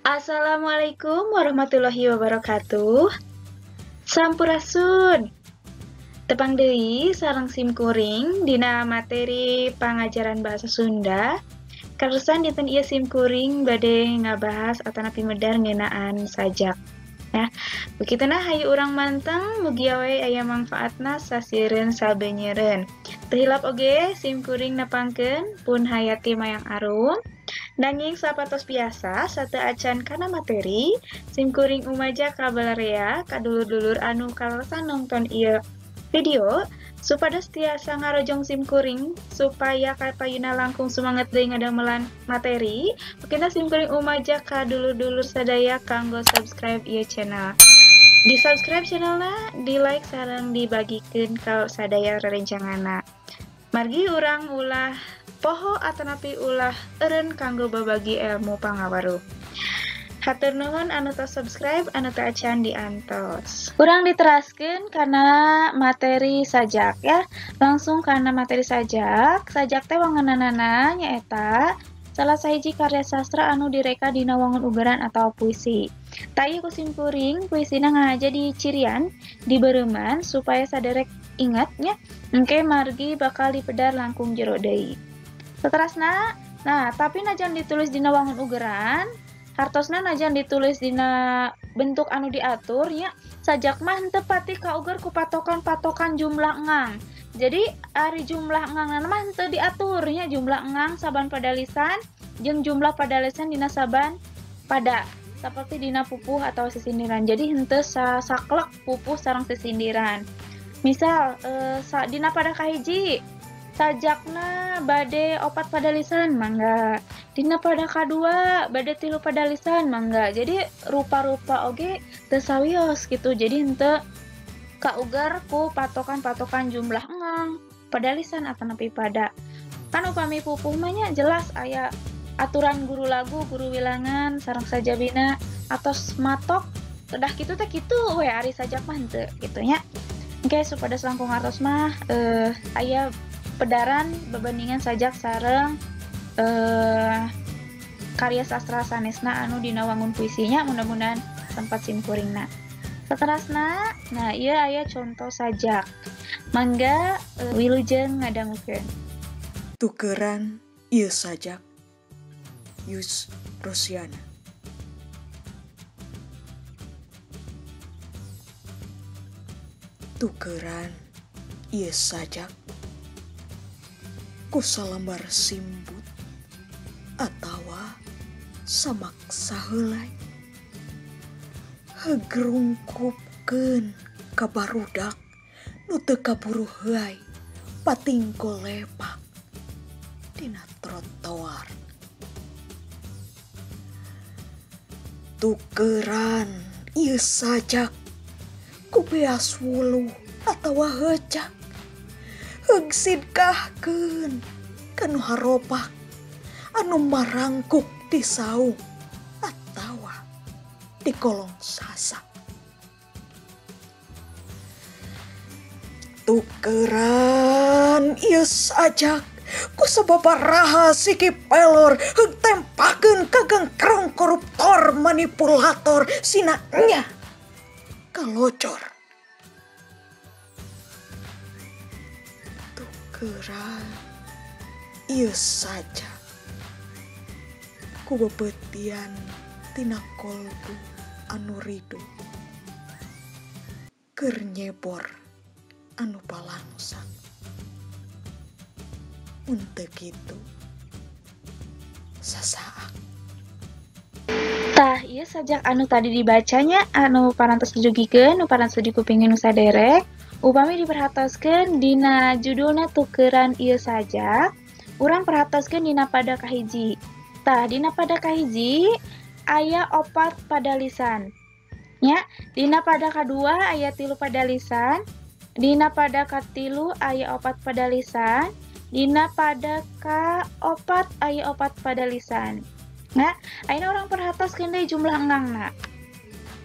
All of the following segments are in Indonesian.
Assalamualaikum warahmatullahi wabarakatuh. Sampurasun. Tepang deui sareng simkuring dina materi pangajaran bahasa Sunda. Karusan dinten ieu simkuring bade ngabahas atanapi medar ngeunaan sajak. Nah, begituna hayu urang manteng mugi we aya manfaatna sasieun sabenyeureun. Teu hilap oge simkuring nepangkeun pun hayati mayang arum. Nanging sapatos biasa sateu acan kana materi, simkuring umaja kabelarea kadulur-dulur anu kalasan nonton ieu video supados tiasa ngarojong simkuring supaya kapayuna langkung sumanget deui ngadamelan materi. Mungkin simkuring umaja kadulur-dulur sadaya kanggo subscribe ieu channel. Di subscribe channelna, di like sareng dibagikeun ka sadaya rerencanganna. Margi urang ulah poho atanapi ulah eureun kanggo babagi ilmu pangawaruh. Hatur nuhun anu tos subscribe, anu teu acan diantos. Urang diteraskeun kana materi sajak ya. Langsung kana materi sajak. Sajak teh wangunanana nyaeta salah sahiji karya sastra anu direka dina wangun ugeran atau puisi. Ta ieu ku simkuring puisina ngahaja di cirian, dibeureumman supaya saderek ingat nya. Engke margi bakal dipedar langkung jero deui. Saterasna, nah tapi najan ditulis dina wangun ugeran, hartosna najan ditulis dina bentuk anu diatur nya, sajak mah henteu pati kauger ku patokan-patokan jumlah engang. Jadi ari jumlah engangna mah henteu diatur nya, jumlah engang saban pada lisan jeung jumlah pada lisan dina saban pada seperti dina pupuh atau sisindiran. Jadi henteu saklek pupuh sareng sisindiran. Misal dina pada kahiji sajakna bade opat pada lisan mangga, dina pada kadua bade tilu pada lisan mangga. Jadi rupa-rupa oge teu sawios gitu. Jadi henteu kauger ku patokan-patokan jumlah engang pada lisan atanapi pada. Kan upami pupuh mah nya jelas aya aturan guru lagu, guru wilangan sareng sajabina atos matok kedah kitu teh kitu we ari sajak mah henteu kitu nya. Oke, supados langkung artos mah aya pedaran bebandingan sajak sareng karya sastra sanesna anu dina wangun puisinya, mudah-mudahan tempat simkuringna. Saterasna, nah ieu aya contoh sajak. Mangga wilujeng ngadangukeun. Tukeran ieu sajak Yus Rosiana. Tukeran ieu sajak ku salambar simbut atawa samaksa heulai hegrungkupkeun ka barudak nu teu kaburu heai patingko lepak dina trotoar. Tukeran ieu sajak ku beas wuluh atawa hecak heugsidkahkeun kanu haropak anu marangkuk di saung atawa di kolong sasak. Tukeran ieu sajak ku sababaraha siki pelor heug tempakeun ka gengkrong koruptor manipulator sina nya kalocor. Tukeran ieu sajak ku bebeutian tina kolbu anu ridu keur nyebor anu palangsak. Mun teu kitu sasaak. Tah, ieu sajak anu tadi dibacanya anu parantos dijugikeun, nu parantos dikupingin nu saderek. Upami diperhatoskeun dina judulna tukeran ieu sajak, urang perhatoskeun dina pada kahiji. Tah, dina pada kahiji aya opat pada lisan. Nya, dina pada kadua aya tilu pada lisan, dina pada katilu aya opat pada lisan, dina pada kaopat aya opat pada lisan. Nah, ayeuna urang perhatoskeun deui jumlah engangna.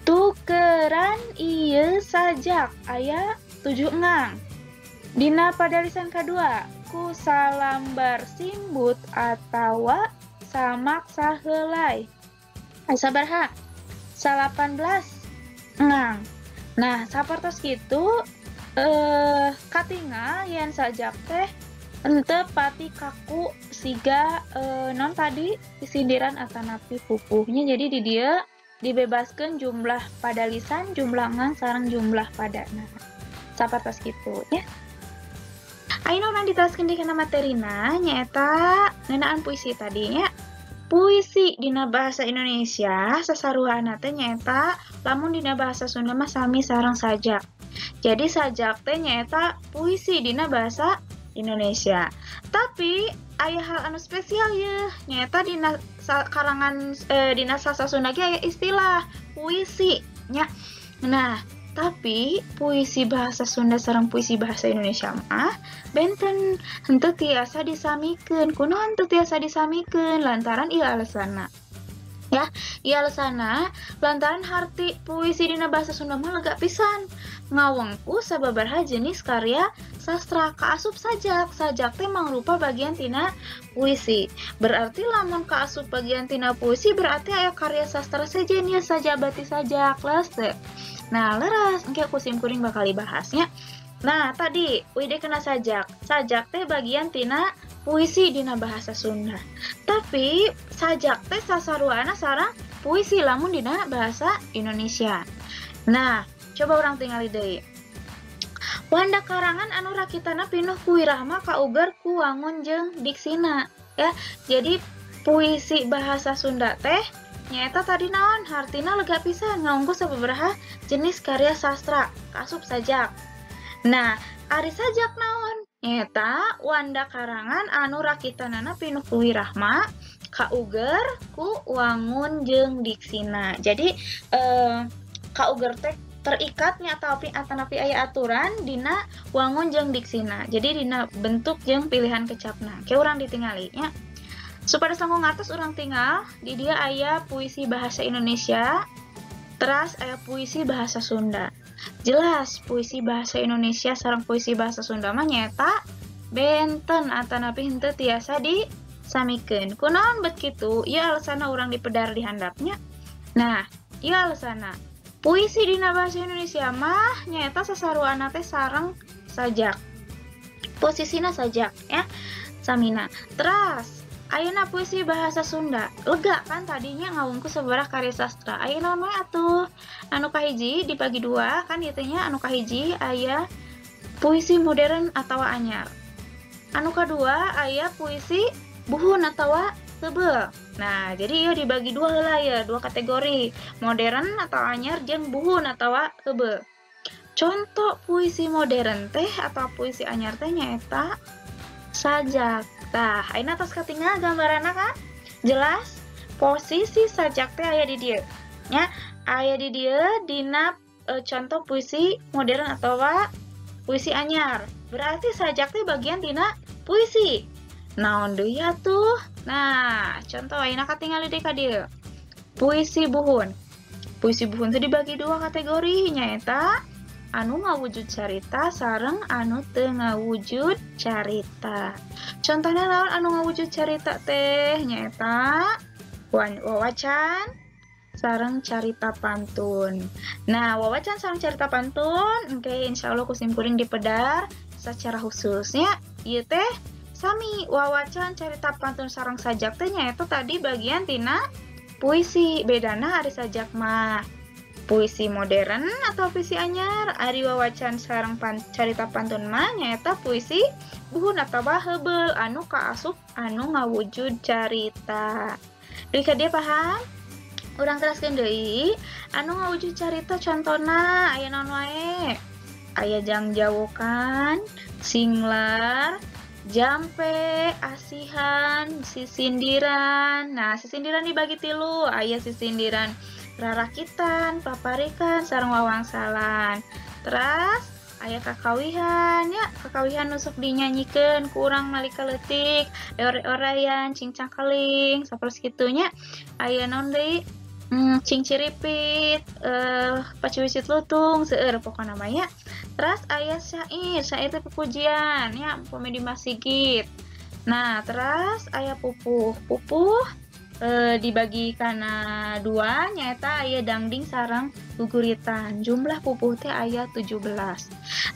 Tukeran ieu sajak aya 7 engang. Dina pada lisan kadua ku salambar simbut atawa samak saheulai. Sabaraha 18 ngang. Nah sapertos kitu katingal yen sajak teh henteu pati kaku siga non tadi sindiran atanapi pupuhnya, jadi di dia dibebaskan jumlah pada lisan, jumlah ngang sareng jumlah pada. Nah sapertos kitu ya. Ayeuna urang diteraskeun di kana materina nyaeta ngeunaan puisi tadi nya. Puisi dina bahasa Indonesia sasaruhana teh nyaeta lamun dina bahasa Sunda mah sami sareng sajak. Jadi sajak teh nyaeta puisi dina bahasa Indonesia. Tapi aya hal anu spesial ye, nyaeta dina karangan dina sastra Sunda ge aya istilah puisi nya. Nah, tapi puisi bahasa Sunda sareng puisi bahasa Indonesia mah benten henteu tiasa disamikeun. Kunaon henteu tiasa disamikeun? Lantaran ieu alesanna. Ya, ieu alesanna lantaran harti puisi dina bahasa Sunda mah lega pisan. Ngawengku sababaraha jenis karya sastra kaasup sajak. Sajak teh mangrupa bagian tina puisi. Berarti lamun kaasup bagian tina puisi berarti aya karya sastra sejen ya sajabati sajak leus teu. Nah, leres engke ku sim kuring bakal dibahasnya. Nah, tadi uide kena sajak. Sajak teh bagian tina puisi dina bahasa Sunda. Tapi sajak teh sasaruana sareng puisi lamun dina bahasa Indonesia. Nah, coba orang tingali deui. Wanda karangan anu rakitana pinuh ku wirahma kauger ku wangun jeung diksina. Ya, jadi puisi bahasa Sunda teh nyaeta tadi naon hartina lega pisan ngaungku sababaraha jenis karya sastra kaasup sajak. Nah, ari sajak naon? Nyaeta wanda karangan anu rakitanana pinuh ku wirahma kauger ku wangun jeung diksina. Jadi kauger teh terikatnya atanapi aya aturan dina wangun jeung diksina. Jadi dina bentuk jeung pilihan kecapna. Ke urang ditingali nya. Supados langkung atas urang tinggal di dia aya puisi bahasa Indonesia, teras aya puisi bahasa Sunda. Jelas puisi bahasa Indonesia sareng puisi bahasa Sunda mah nyaeta benten atanapi henteu tiasa disamikeun. Kunaon bet kitu? Ieu alesanna urang dipedar di handapnya. Nah, ieu alesanna. Puisi dina bahasa Indonesia mah nyaeta sasaruana teh sareng sajak. Posisina sajak ya. Samina. Teras ayeuna puisi bahasa Sunda. Lega kan tadinya ngawungku sabaraha karya sastra. Ayeuna mah atuh anu kahiji dibagi dua kan ieu teh nya anu kahiji aya puisi modern atawa anyar. Anu kadua aya puisi buhun atawa tebel. Nah, jadi ieu dibagi dua heula ya, dua kategori, modern atau anyar jeung buhun atawa tebel. Contoh puisi modern teh atau puisi anyar teh nyaeta sajak. Tah, ayeuna tos katingal gambaranna kan? Jelas posisi sajak teh aya di dieu. Nya, aya di dieu dina contoh puisi modern atawa puisi anyar. Berarti sajak teh bagian tina puisi. Naon deui atuh? Nah, contoh ayeuna katingali deui ka dieu. Puisi buhun. Puisi buhun teh dibagi dua kategori nyaeta anu ngawujud carita sareng anu teu ngawujud carita. Contohna naon anu ngawujud carita teh nyaeta wawacan sareng carita pantun. Nah, wawacan sareng carita pantun engke insyaallah kusim kuring dipedar secara khususnya ieu teh sami wawacan carita pantun sareng sajak teh nyaeta tadi bagian tina puisi. Bedana ari sajak mah puisi modern atau puisi anyar, ari wawacan sareng carita pantun mah nyaeta puisi buhun atawa heubeul anu kaasup anu ngawujud carita. Deui ka dieu paham? Urang teraskeun deui, anu ngawujud carita contona aya naon wae? Aya jangjawukan, singlar, jampe, asihan, sisindiran. Nah, sisindiran dibagi tilu, aya sisindiran rarakitan, paparikan, sareng wawangsalan. Teras aya kakawihan ya, kakawihan nusuk dinyanyikeun ku urang nalika leutik, ore-orayan, cingcangkeling, sapertos kitu nya. Aya naon deui? Cingciripit, paciwicit lutung, seueur pokona mah nya. Teras aya syair, syair teh pujian ya, upami Dimas Sigit. Nah, teras aya pupuh. Pupuh dibagi karena dua nyaeta aya dangding sareng guguritan. Jumlah pupuh teh aya 17.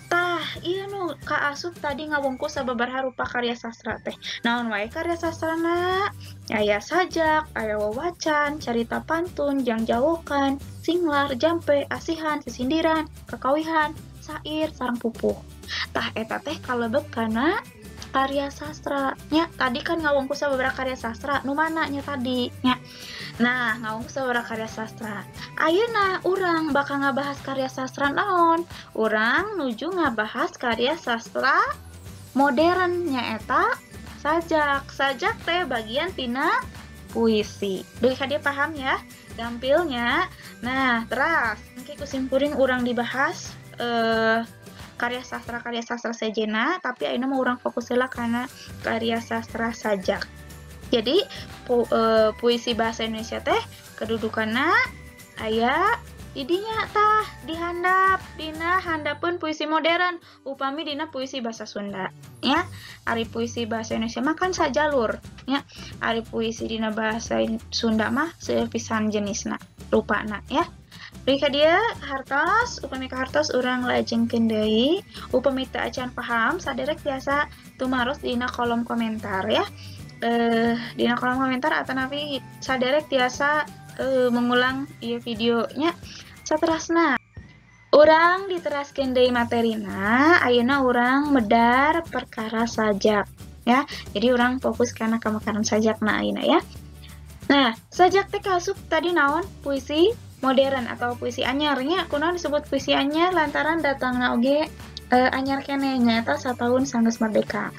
Tah iya nu Kak Asup tadi ngawungku sababaraha rupa karya sastra teh. Naon wae karya sastrana? Aya sajak, aya wawacan, carita pantun, jangjawokan, singlar, jampe, asihan, sesindiran, kakawihan, sair, sareng pupuh. Tah eta teh kalebet kana karya sastra nya. Tadi kan ngawungku sababaraha karya sastra nu mana nya tadi nya. Nah ngawungku sababaraha karya sastra. Ayeuna urang bakal ngabahas karya sastra naon? Urang nuju ngabahas karya sastra modern nyaeta sajak. Sajak teh bagian tina puisi. Duh dia paham ya gampilnya. Nah teras engke kusimpuring urang dibahas karya sastra sejenna, tapi ayeuna mah urang fokus heula kana karya sastra sajak. Jadi puisi bahasa Indonesia teh kedudukanna aya didinya tah dihandap dina handapeun puisi modern upami dina puisi bahasa Sunda ya. Ari puisi bahasa Indonesia mah kan sajalur ya. Ari puisi dina bahasa Sunda mah sepisan jenisna rupana ya. Rika dia hartos upami ka hartos urang lajengkeun deui. Upami teu acan paham saderek biasa tumaros dina kolom komentar ya. Dina kolom komentar atanapi saderek biasa mengulang ieu videonya saterasna. Urang diteraskeun deui materina, ayeuna urang medar perkara sajak ya. Jadi urang fokus kana kamakaran sajakna ayeuna ya. Nah, sajak teh kasup tadi naon? Puisi modern atau puisi anyar nya. Kunaon disebut puisi anyar lantaran datangna oge anyar keneh nyaeta sataun sanggeus merdeka.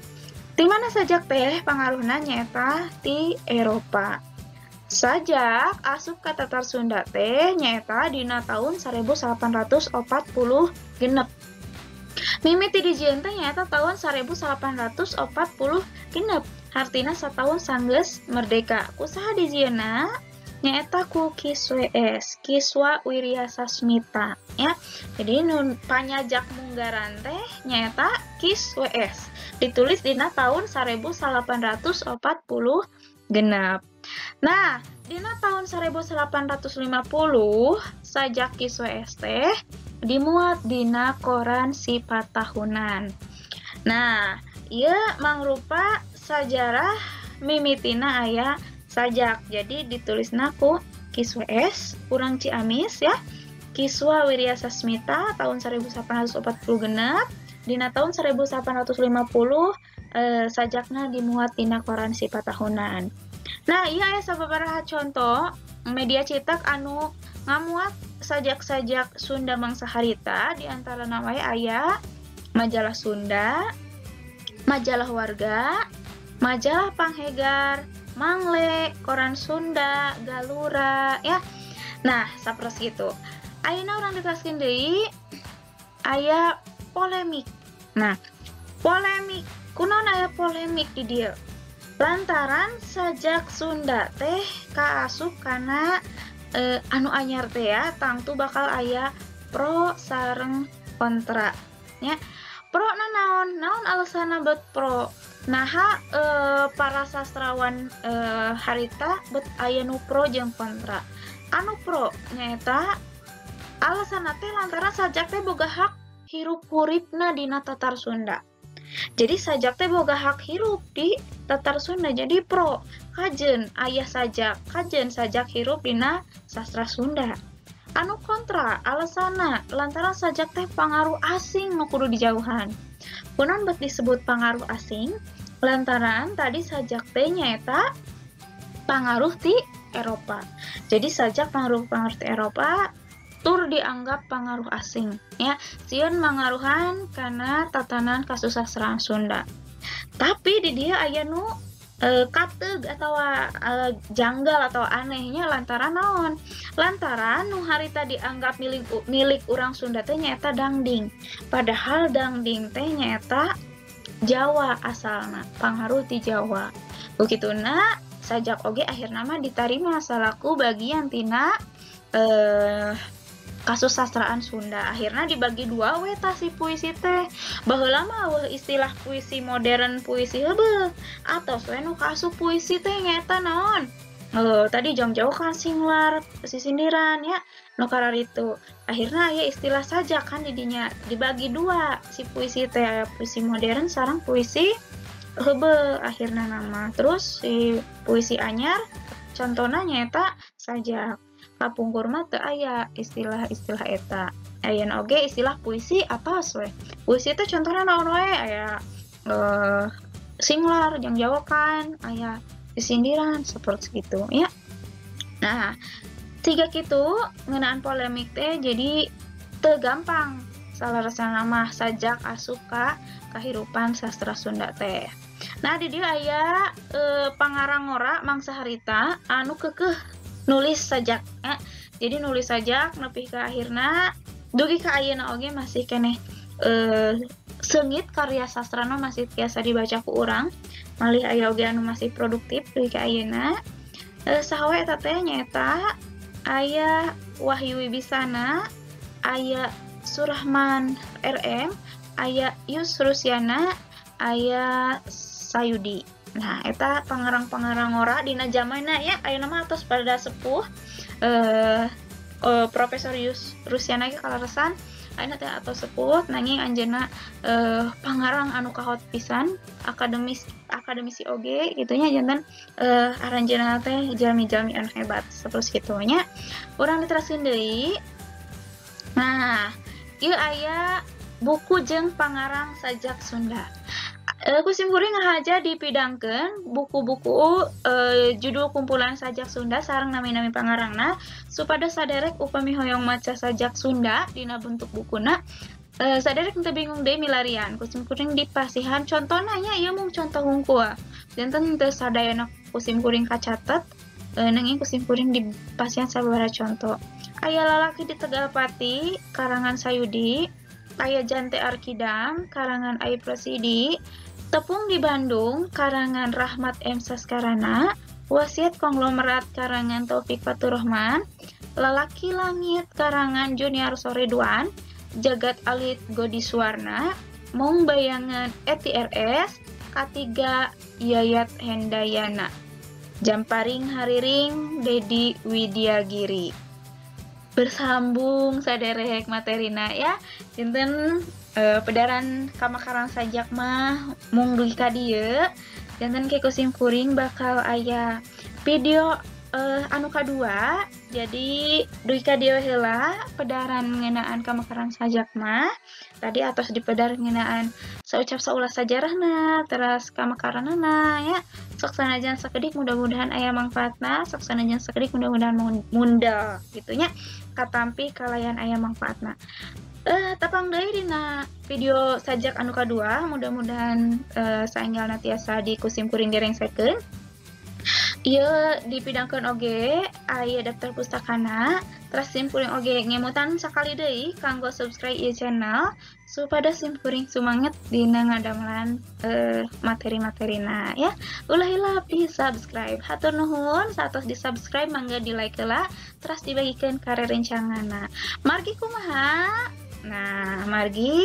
Di mana sajak teh pangaruhna nyaeta ti Eropa. Sajak asup ka Tatar Sunda teh nyaeta dina taun 1840 genep. Mimiti dijieun teh nyaeta taun 1840 genep. Hartina sataun sanggeus merdeka. Kusaha dijieunna? Nyaeta ku Kiswa Wiryasasmita ya. Jadi nun panyajak munggaran teh nyaeta Kisws. Ditulis dina tahun 1840 genep. Nah, dina tahun 1850 sajak Kisws teh dimuat dina koran Sifat Tahunan. Nah, ieu mangrupa sajarah mimitina aya sajak. Jadi ditulisna ku Kisws urang Ciamis ya. Kiswa Wiryasasmita tahun 1840 genep. Dina tahun 1850 sajakna dimuat dina koran Sifat Tahunan. Nah, iya aya sababaraha contoh media cetak anu ngamuat sajak-sajak Sunda mangsa harita. Di antara wae aya Majalah Sunda, Majalah Warga, Majalah Panghegar, Mangle, Koran Sunda, Galura ya. Nah, saperos gitu. Ayeuna urang diteraskeun deui aya polemik. Nah, polemik. Kunaon aya polemik di dieu? Lantaran sajak Sunda teh kaasup kana anu anyar teh ya, tangtu bakal aya pro sareng kontra nya. Pro na naon? Naon alasanna bet pro? Naha para sastrawan harita bet aya nu pro jeung kontra. Anu pro nyaeta alasanna teh lantaran sajak teh boga hak hirup huripna dina Tatar Sunda. Jadi sajak teh boga hak hirup di Tatar Sunda. Jadi pro kajen aya sajak, kajen sajak hirup dina sastra Sunda. Anu kontra alasanna lantaran sajak teh pangaruh asing nu kudu dijauhan. Kunaon bet disebut pangaruh asing? Lantaran tadi sajak teh nyaeta pangaruh ti Eropa. Jadi sajak pangaruh ti Eropa tur dianggap pangaruh asing ya. Sieun mangaruhan kana tatanan kasusastraan Sunda. Tapi di dia aya nu kateug atau janggal atau anehnya lantaran naon? Lantaran nu harita dianggap milik urang Sunda teh nyaeta dangding. Padahal dangding teh nyaeta Jawa asalna, pangaruh ti Jawa. Begituna sajak oge akhirna mah ditarima salaku bagian tina kasusastraan Sunda. Akhirnya dibagi dua we si puisi teh. Baheula mah istilah puisi modern puisi heubeul. Atos we nu kaasup puisi teh nyaeta naon? tadi jauh-jauh kan singlar sindiran ya no itu akhirnya ya istilah saja kan didinya dibagi dua si puisi teh puisi modern sareng puisi hebe akhirnya nama terus si puisi anyar contohnya nyata saja kapungkur mah teu aya istilah-istilah eta ayeuna oge istilah puisi apa we puisi itu contohnya naon we aya singlar jang jawa kan aya sindiran seperti itu ya. Nah, tiga gitu ngenaan polemik teh jadi teu gampang salah rasa nama sajak asuka kahirupan sastra Sunda teh. Nah, di dia aya pangarang ora mangsa harita anu kekeh nulis sajak ya. Jadi nulis sajak nepi ka akhirna dugi ka ayeuna oge masih keneh seungit karya sastrana masih biasa dibaca ku urang malih aya oge anu masih produktif dugi ka ayeuna sahawe eta teh nyaeta aya Wahyu Wibisana aya Surahman RM aya Yus Rusiana aya Sayudi. Nah eta pangarang-pangarang ora dina zamanna ya ayeuna mah atos pada sepuh Profesor Yus Rusiana ge kalaresan ayeuna teh atos sepuh nanging anjeunna pangarang anu kahot pisan akademisi oge gitunya janten aranjeunna teh jalmi-jalmi anu hebat seperti kitu nya. Urang diteraskeun deui. Nah, ieu aya buku jeung pangarang sajak Sunda. Kusim kuring ngahaja dipidangkeun buku-buku judul kumpulan sajak Sunda sareng nami-nami pangarangna supados saderek upami hoyong maca sajak Sunda dina bentuk bukuna saderek teu bingung deui milarian kusim kuring dipasihan contohna nya ieu mung contoh hungkul janten teu sadayana kusim kuring kacatet nanging kusim kuring dipasihan sababaraha contoh aya Lalaki di Tegalpati karangan Sayudi aya Jante Arkidam karangan Ai Presidi Tepung di Bandung karangan Rahmat M. Saskarana Wasiat Konglomerat karangan Taufik Faturrahman Lalaki Langit karangan Junior Soreduan Jagat Alit Godiswarna Mung Bayangan Eti RS Katiga Yayat Hendayana Jamparing Hariring Dedi Widiagiri. Bersambung saderek materina ya dinten pedaran kamakarang sajak mah mung dugi ka dieu janten ke kusim kuring bakal aya video anu kadua jadi dugi ka dieu heula pedaran ngeunaan kamakarang sajak mah tadi atos di pedar ngeunaan saucap saulas sajarahna teras kamakaranana ya sok sanajan sakedik mudah-mudahan aya manfaatna sok sanajan sakedik mudah-mudahan mundal gitunya katampi kalayan aya manfaatna tapang deui dina video sajak anu kadua mudah-mudahan saenggalna tiasa dikusim kuring direngsekeun ieu dipidangkeun oge aya daftar pustakana teras sim kuring oge ngemutan sakali deui kanggo subscribe ieu channel supados sim kuring sumanget dina ngadamelan materi-materina ya ulah hilap di subscribe hatur nuhun satos di subscribe mangga di like heula teras dibagikeun ka rerencanganna margi kumaha. Nah, margi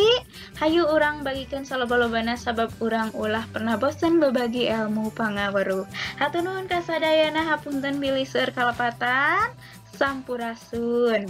hayu urang bagikeun saloba-lobana sabab urang ulah pernah bosen berbagi ilmu pangaweruh. Hatur nuhun kasadayana hapunten bilih seueur kalepatan sampurasun.